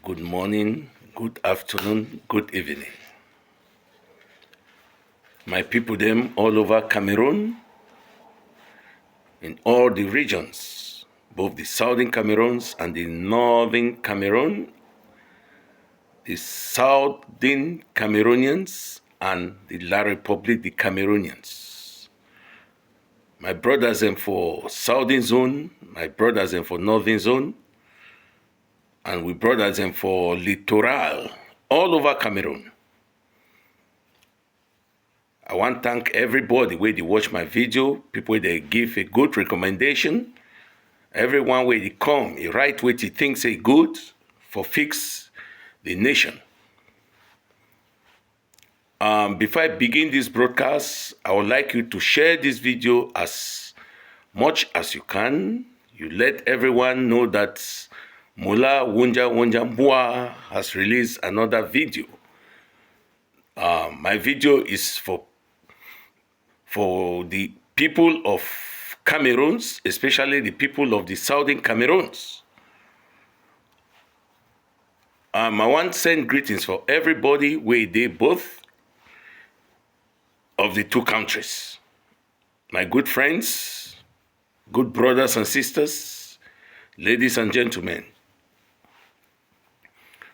good morning, good afternoon, good evening. My people them all over Cameroon, in all the regions, both the southern Cameroons and the northern Cameroon, the southern Cameroonians and the La Republic, the Cameroonians. My brothers and for southern zone, my brothers and for northern zone, and we brothers and for littoral, all over Cameroon. I want to thank everybody where they watch my video, people they give a good recommendation, everyone where they come, they write what they think say good for fix the nation. Before I begin this broadcast, I would like you to share this video as much as you can. You let everyone know that Mula Wunja Mbua has released another video. My video is for the people of Cameroons, especially the people of the southern Cameroons. I want to send greetings for everybody where they both of the two countries. My good friends, good brothers and sisters, ladies and gentlemen.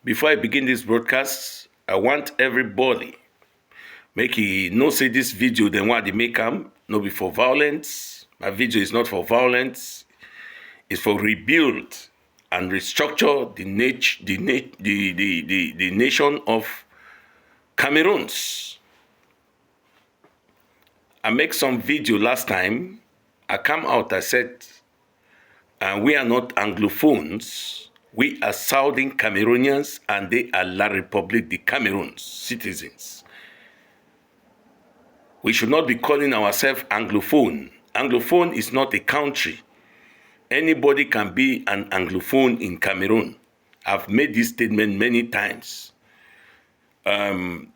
Before I begin this broadcast, I want everybody make you no say this video then what they make them no be for violence. My video is not for violence. It's for rebuild and restructure the nation of Cameroons. I make some video last time. I come out, I said, we are not Anglophones. We are Southern Cameroonians and they are La Republique de Cameroon citizens. We should not be calling ourselves Anglophone. Anglophone is not a country. Anybody can be an Anglophone in Cameroon. I've made this statement many times. I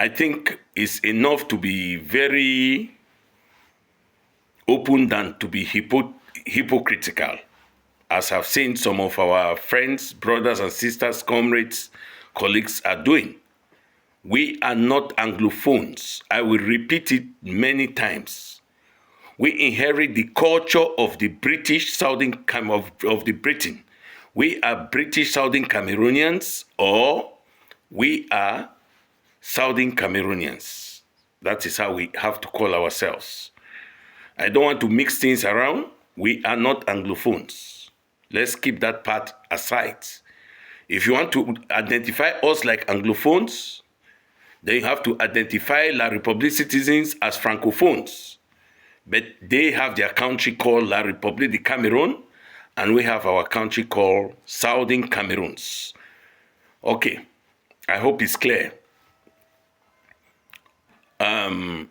think it's enough to be very open than to be hypocritical, as I've seen some of our friends, brothers and sisters, comrades, colleagues are doing. We are not Anglophones. I will repeat it many times. We inherit the culture of the British Southern of the Britain. We are British Southern Cameroonians, or we are Southern Cameroonians. That is how we have to call ourselves. I don't want to mix things around. We are not Anglophones. Let's keep that part aside. If you want to identify us like Anglophones, then you have to identify La Republique citizens as Francophones. But they have their country called La Republique de Cameroon, and we have our country called Southern Cameroons. Okay, I hope it's clear.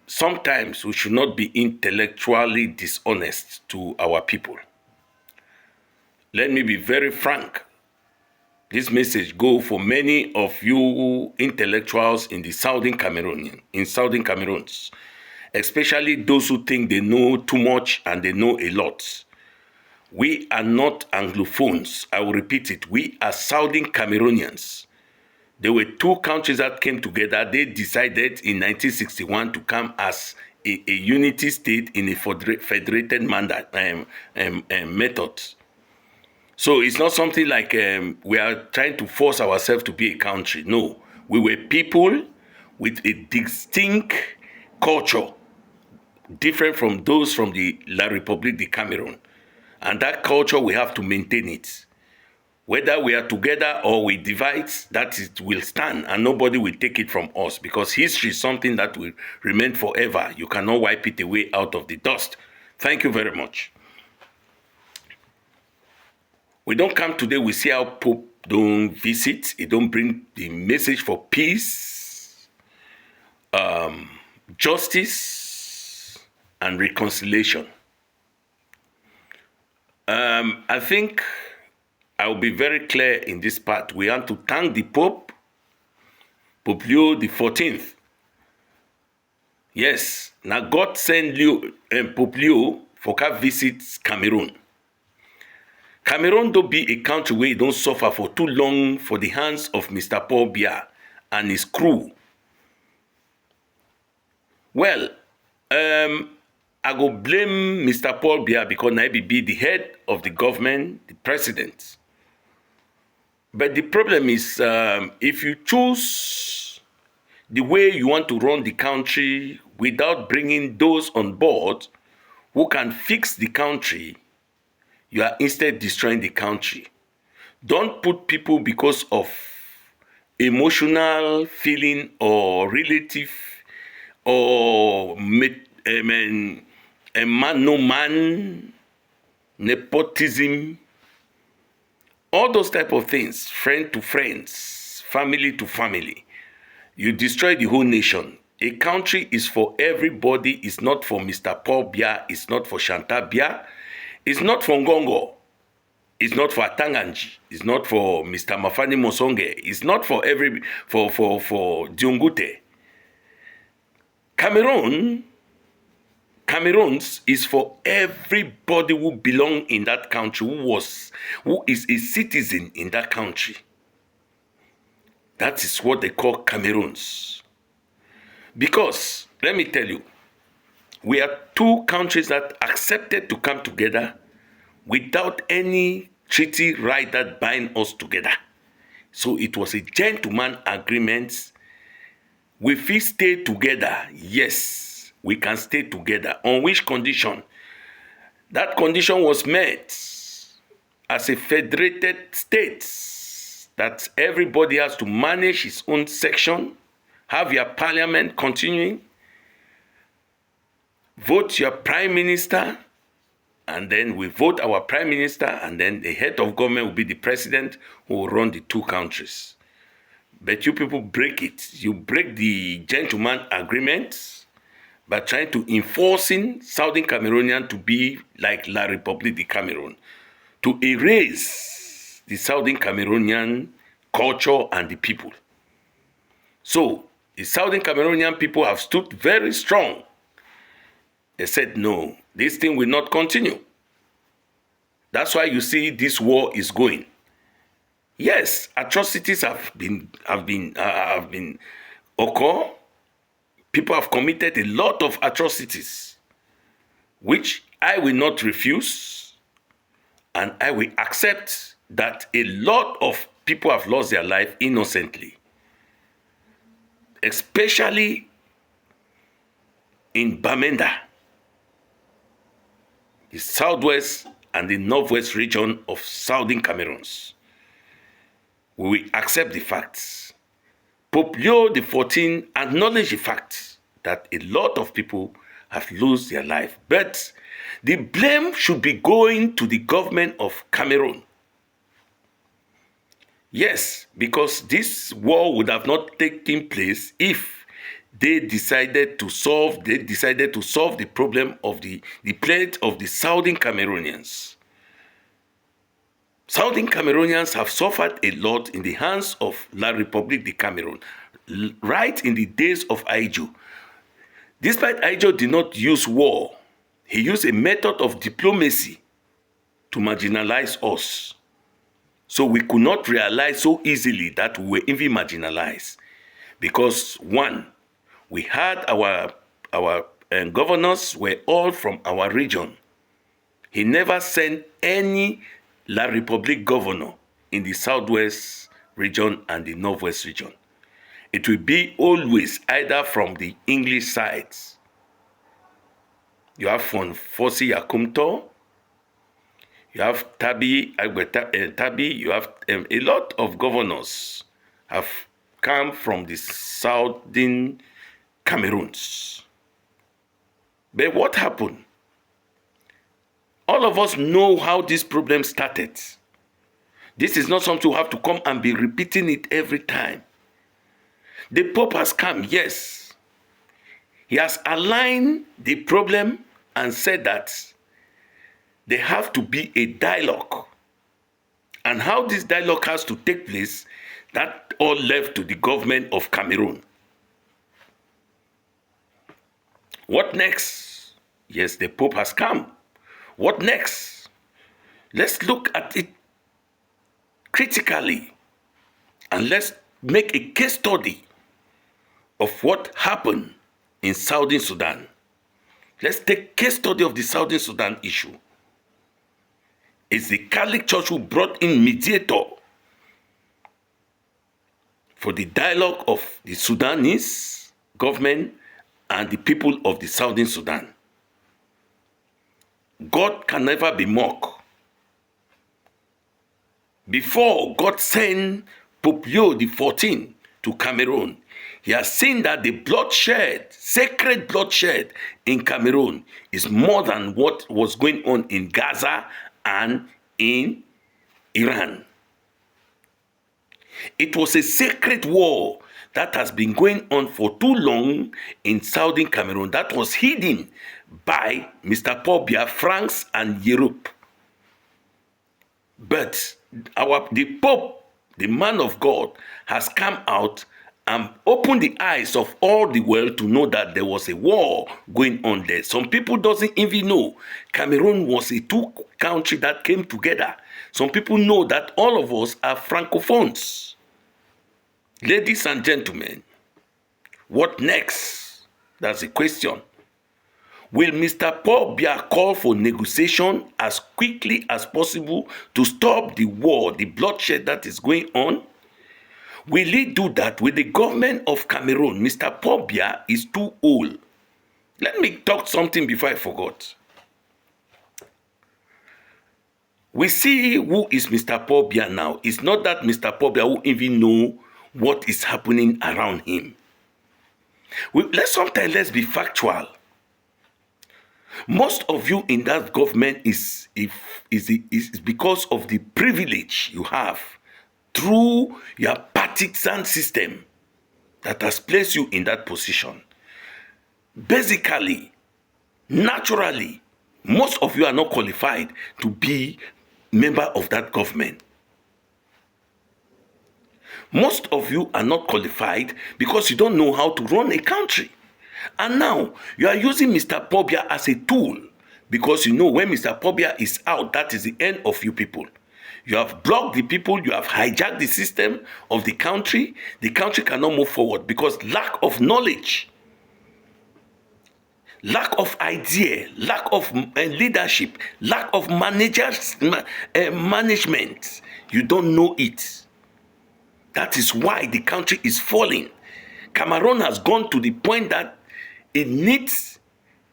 Sometimes we should not be intellectually dishonest to our people. Let me be very frank. This message goes for many of you intellectuals in the Southern Cameroons, especially those who think they know too much and they know a lot. We are not Anglophones. I will repeat it. We are Southern Cameroonians. There were two countries that came together. They decided in 1961 to come as a unity state in a federated method. So it's not something like we are trying to force ourselves to be a country. No, we were people with a distinct culture, different from those from the La Republique de Cameroon. And that culture, we have to maintain it. Whether we are together or we divide, that will stand and nobody will take it from us, because history is something that will remain forever. You cannot wipe it away out of the dust. Thank you very much. We don't come today, we see how Pope don't visit. He don't bring the message for peace, justice, and reconciliation. I think I will be very clear in this part. We want to thank the Pope, Pope Leo the 14th. Yes, now God sent Pope Leo for to visit Cameroon. Cameroon don't be a country where it don't suffer for too long for the hands of Mr. Paul Biya and his crew. Well, I go blame Mr. Paul Biya because now he be the head of the government, the president. But the problem is, if you choose the way you want to run the country without bringing those on board who can fix the country, you are instead destroying the country. Don't put people because of emotional feeling or relative or man no man, nepotism, all those type of things, friend to friends, family to family. You destroy the whole nation. A country is for everybody. It's not for Mr. Paul Biya. It's not for Shanta Biya. It's not for Ngongo. It's not for Atanganji. It's not for Mr. Mafani Mosonge. It's not for for Diongute. Cameroons is for everybody who belong in that country, who is a citizen in that country. That is what they call Cameroons. Because, let me tell you, we are two countries that accepted to come together without any treaty right that bind us together. So it was a gentleman agreement. We will stay together. Yes, we can stay together. On which condition? That condition was met as a federated state, that everybody has to manage his own section, have your parliament continuing, vote your prime minister, and then we vote our prime minister, and then the head of government will be the president who will run the two countries. But you people break it. You break the gentleman agreement by trying to enforcing Southern Cameroonian to be like La République du Cameroon, to erase the Southern Cameroonian culture and the people. So the Southern Cameroonian people have stood very strong. They said, no, this thing will not continue. That's why you see this war is going. Yes, atrocities have been occur. People have committed a lot of atrocities, which I will not refuse, and I will accept that a lot of people have lost their life innocently, especially in Bamenda, the southwest and the northwest region of Southern Cameroons. We will accept the facts. Pope Leo XIV acknowledged the fact that a lot of people have lost their life. But the blame should be going to the government of Cameroon. Yes, because this war would have not taken place if they decided to solve the problem of the plight of the Southern Cameroonians. Southern Cameroonians have suffered a lot in the hands of La République du Cameroon, right in the days of Aïdjo. Despite Aïdjo did not use war, he used a method of diplomacy to marginalize us. So we could not realize so easily that we were even marginalized. Because one, we had our governors were all from our region. He never sent any La République governor in the southwest region and the northwest region. It will be always either from the English sides. You have von Fosi Yakumto, you have Tabi, you have a lot of governors have come from the southern Cameroons. But what happened? All of us know how this problem started. This is not something you have to come and be repeating it every time. The Pope has come, yes. He has aligned the problem and said that there have to be a dialogue. And how this dialogue has to take place, that all left to the government of Cameroon. What next? Yes, the Pope has come. What next? Let's look at it critically and let's make a case study of what happened in Southern Sudan. Let's take case study of the Southern Sudan issue. It's the Catholic Church who brought in mediator for the dialogue of the Sudanese government and the people of the Southern Sudan. God can never be mocked. Before God sent Pope Leo XIV to Cameroon, he has seen that the bloodshed, sacred bloodshed in Cameroon is more than what was going on in Gaza and in Iran. It was a sacred war that has been going on for too long in southern Cameroon that was hidden by Mr. Paul Biya, France, and Europe. But the Pope, the man of God, has come out and opened the eyes of all the world to know that there was a war going on there. Some people doesn't even know Cameroon was a two country that came together. Some people know that all of us are Francophones. Ladies and gentlemen, what next? That's the question. Will Mr. Paul Biya call for negotiation as quickly as possible to stop the war, the bloodshed that is going on? Will he do that with the government of Cameroon? Mr. Paul Biya is too old. Let me talk something before I forgot. We see who is Mr. Paul Biya now. It's not that Mr. Paul Biya who even know what is happening around him. Let's be factual. Most of you in that government is because of the privilege you have through your partisan system that has placed you in that position. Basically, naturally, most of you are not qualified to be member of that government. Most of you are not qualified because you don't know how to run a country. And now, you are using Mr. Paul Biya as a tool because you know when Mr. Paul Biya is out, that is the end of you people. You have blocked the people, you have hijacked the system of the country. The country cannot move forward because lack of knowledge, lack of idea, lack of leadership, lack of management. You don't know it. That is why the country is falling. Cameroon has gone to the point that it needs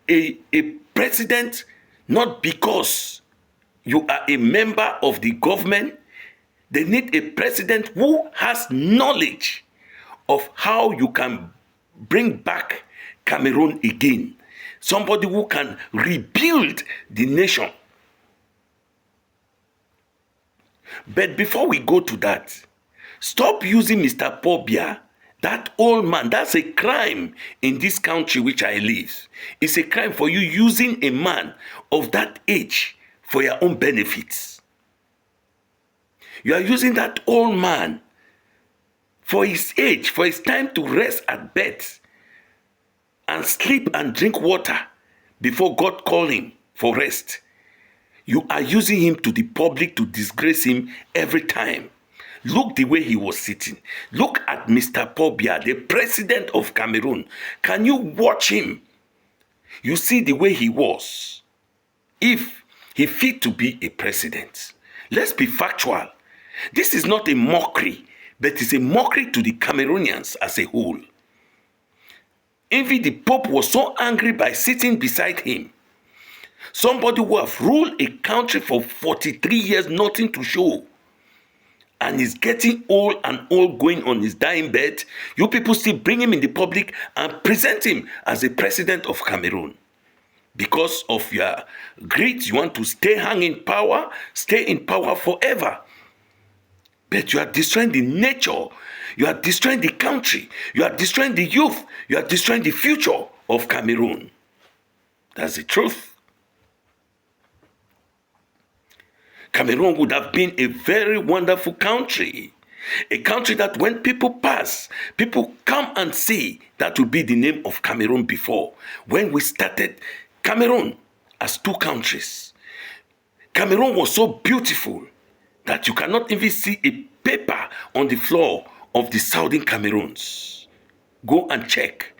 a president, not because you are a member of the government. They need a president who has knowledge of how you can bring back Cameroon again. Somebody who can rebuild the nation. But before we go to that, stop using Mr. Paul Biya, that old man. That's a crime in this country which I live. It's a crime for you using a man of that age for your own benefits. You are using that old man for his age, for his time to rest at bed and sleep and drink water before God called him for rest. You are using him to the public to disgrace him every time. Look the way he was sitting. Look at Mr. Paul Biya, the president of Cameroon. Can you watch him? You see the way he was. If he fit to be a president. Let's be factual. This is not a mockery, but it's a mockery to the Cameroonians as a whole. Even the Pope was so angry by sitting beside him. Somebody who have ruled a country for 43 years, nothing to show. And is getting old and old, going on his dying bed. You people still bring him in the public and present him as the president of Cameroon. Because of your greed, you want to stay in power forever. But you are destroying the nature. You are destroying the country. You are destroying the youth. You are destroying the future of Cameroon. That's the truth. Cameroon would have been a very wonderful country. A country that when people pass, people come and see. That would be the name of Cameroon before. When we started Cameroon as two countries. Cameroon was so beautiful that you cannot even see a paper on the floor of the southern Cameroons. Go and check.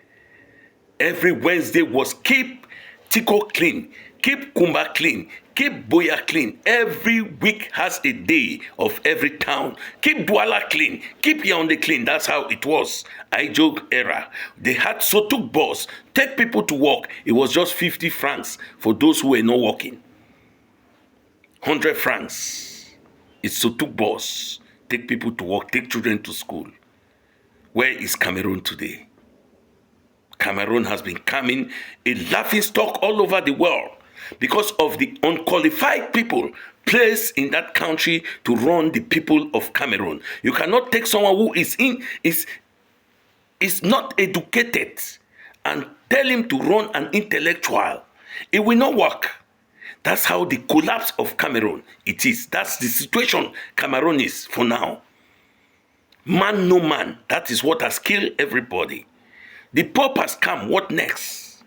Every Wednesday was keep Tiko clean, keep Kumba clean, keep Biya clean. Every week has a day of every town. Keep Douala clean, keep Yaoundé clean. That's how it was. Aijog era. They had Sotuk bus, take people to work. It was just 50 francs for those who were not working. 100 francs. It's Sotuk bus. Take people to work, take children to school. Where is Cameroon today? Cameroon has becoming a laughingstock all over the world because of the unqualified people placed in that country to run the people of Cameroon. You cannot take someone who is not educated and tell him to run an intellectual. It will not work. That's how the collapse of Cameroon it is. That's the situation Cameroon is for now. Man, no man. That is what has killed everybody. The Pope has come. What next?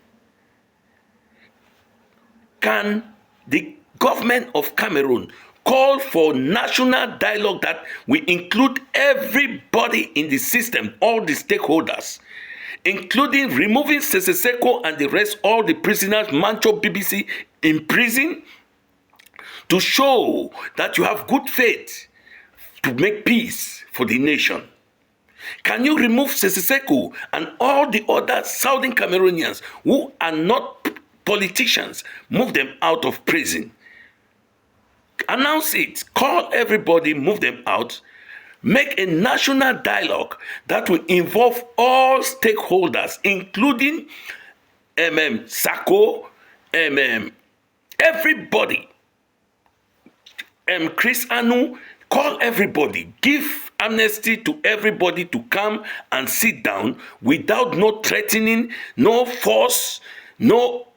Can the government of Cameroon call for national dialogue that will include everybody in the system, all the stakeholders, including removing Seseseko and the rest, all the prisoners, Mancho BBC, in prison, to show that you have good faith to make peace for the nation? Can you remove Seseseko and all the other southern Cameroonians who are not politicians, move them out of prison? Announce it, call everybody, move them out, make a national dialogue that will involve all stakeholders, including Sako, everybody, Chris Anu, call everybody, give amnesty to everybody to come and sit down without no threatening, no force, no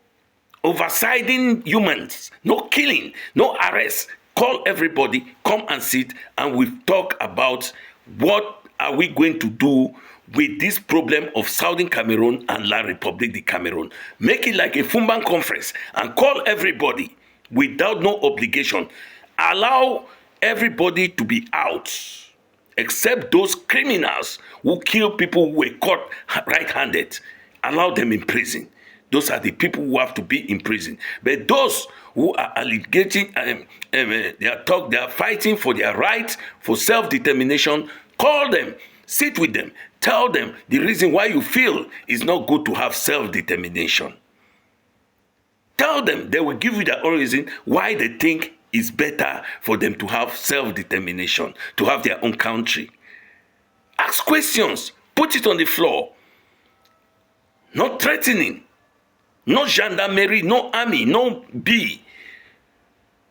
oversiding humans, no killing, no arrest. Call everybody, come and sit, and we talk about what are we going to do with this problem of Southern Cameroon and La République de Cameroon. Make it like a Fumban conference and call everybody without no obligation. Allow everybody to be out, except those criminals who kill people who were caught right-handed. Allow them in prison. Those are the people who have to be in prison. But those who are allegating, they are fighting for their rights, for self-determination, call them, sit with them, tell them the reason why you feel it's not good to have self-determination. Tell them, they will give you the reason why they think it's better for them to have self-determination, to have their own country. Ask questions, put it on the floor. Not threatening, no gendarmerie, no army, no B.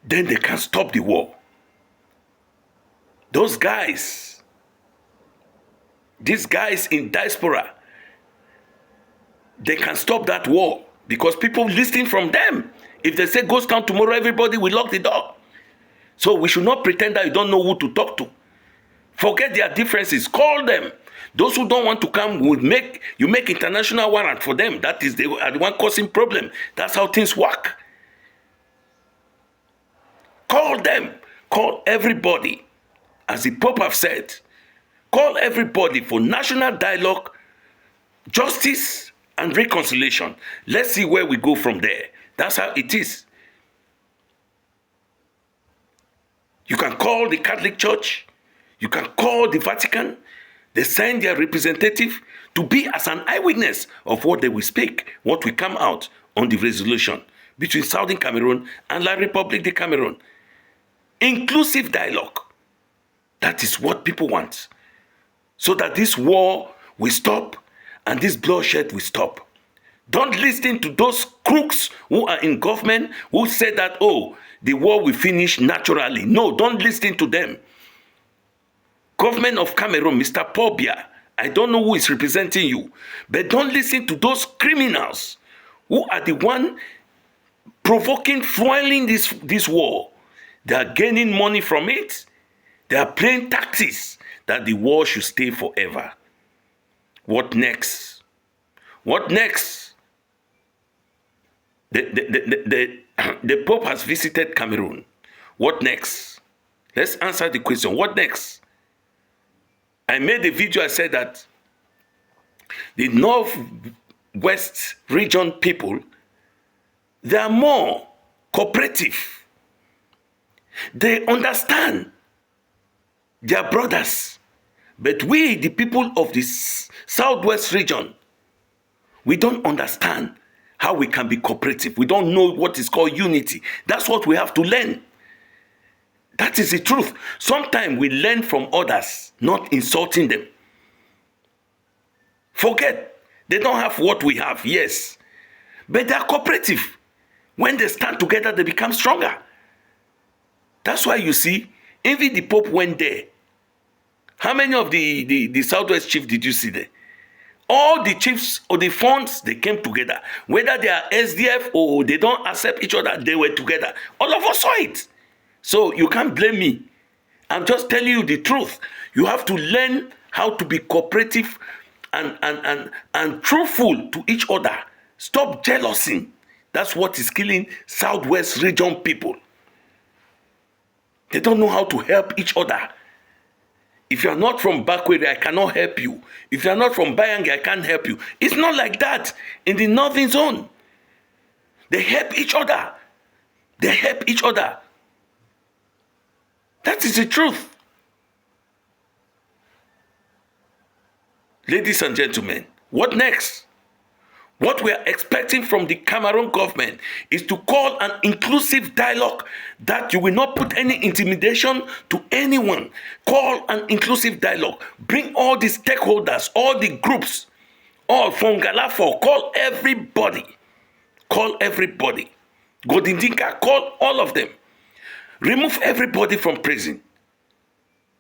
Then they can stop the war. These guys in diaspora, they can stop that war because people listening from them. If they say ghost town tomorrow, everybody will lock the door. So we should not pretend that you don't know who to talk to. Forget their differences. Call them. Those who don't want to come, make international warrant for them. That is, they are the one causing problem. That's how things work. Call them. Call everybody. As the Pope have said, call everybody for national dialogue, justice, and reconciliation. Let's see where we go from there. That's how it is. You can call the Catholic Church. You can call the Vatican. They send their representative to be as an eyewitness of what they will speak, what will come out on the resolution between Southern Cameroon and La République de Cameroon. Inclusive dialogue. That is what people want. So that this war will stop and this bloodshed will stop. Don't listen to those crooks who are in government who say that, oh, the war will finish naturally. No, don't listen to them. Government of Cameroon, Mr. Paul Biya, I don't know who is representing you, but don't listen to those criminals who are the one provoking, fueling this war. They are gaining money from it. They are playing tactics that the war should stay forever. What next? What next? The Pope has visited Cameroon. What next? Let's answer the question. What next? I made a video, I said that the Northwest region people, they are more cooperative. They understand their brothers. But we, the people of the Southwest region, we don't understand how we can be cooperative. We don't know what is called unity. That's what we have to learn. That is the truth. Sometimes we learn from others, not insulting them. Forget, they don't have what we have, yes. But they are cooperative. When they stand together, they become stronger. That's why you see, even the Pope went there. How many of the Southwest chiefs did you see there? All the chiefs of the funds, they came together. Whether they are SDF or they don't accept each other, they were together. All of us saw it. So you can't blame me. I'm just telling you the truth. You have to learn how to be cooperative and truthful to each other. Stop jealousy. That's what is killing Southwest region people. They don't know how to help each other. If you are not from Bakwere, I cannot help you. If you are not from Bayangi, I can't help you. It's not like that in the northern zone. They help each other. They help each other. That is the truth. Ladies and gentlemen, what next? What we are expecting from the Cameroon government is to call an inclusive dialogue that you will not put any intimidation to anyone. Call an inclusive dialogue. Bring all the stakeholders, all the groups, all from Galafo, call everybody. Call everybody. Godindinka, call all of them. Remove everybody from prison.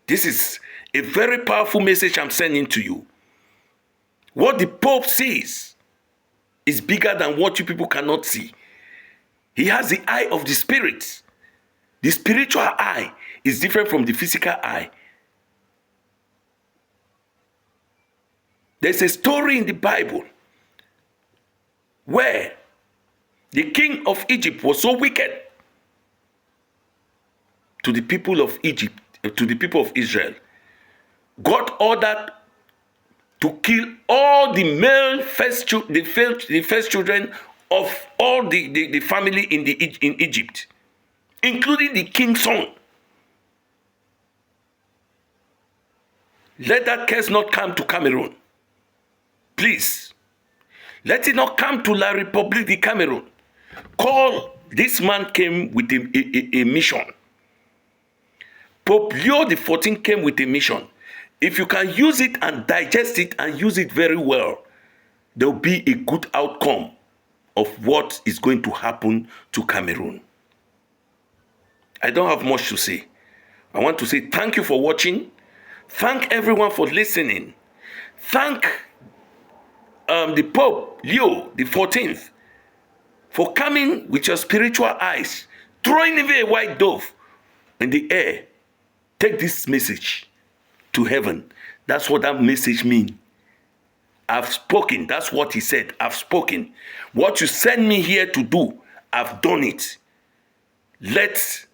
This is a very powerful message I'm sending to you. What the Pope says is bigger than what you people cannot see. He has the eye of the spirit. The spiritual eye is different from the physical eye. There's a story in the Bible where the king of Egypt was so wicked to the people of Egypt, to the people of Israel. God ordered to kill all the male first children of all the family in Egypt, including the king's son. Let that curse not come to Cameroon. Please. Let it not come to La République de Cameroon. This man came with a mission. Pope Leo XIV came with a mission. If you can use it and digest it and use it very well, there will be a good outcome of what is going to happen to Cameroon. I don't have much to say. I want to say thank you for watching. Thank everyone for listening. Thank the Pope Leo XIV for coming with your spiritual eyes, throwing away a white dove in the air. Take this message to heaven. That's what that message means. I've spoken. That's what he said. I've spoken. What you send me here to do, I've done it. Let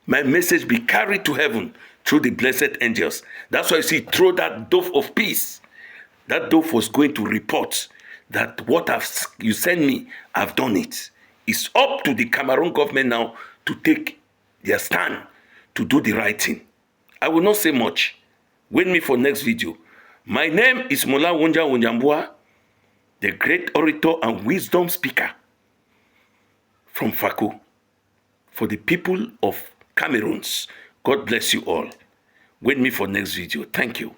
my message be carried to heaven through the blessed angels. That's why you see, throw that dove of peace. That dove was going to report that what you send me, I've done it. It's up to the Cameroon government now to take their stand, to do the right thing. I will not say much. Wait me for next video. My name is Mola Wunja Wunjambua, the great orator and wisdom speaker from Faku for the people of Cameroons. God bless you all. Wait me for next video. Thank you.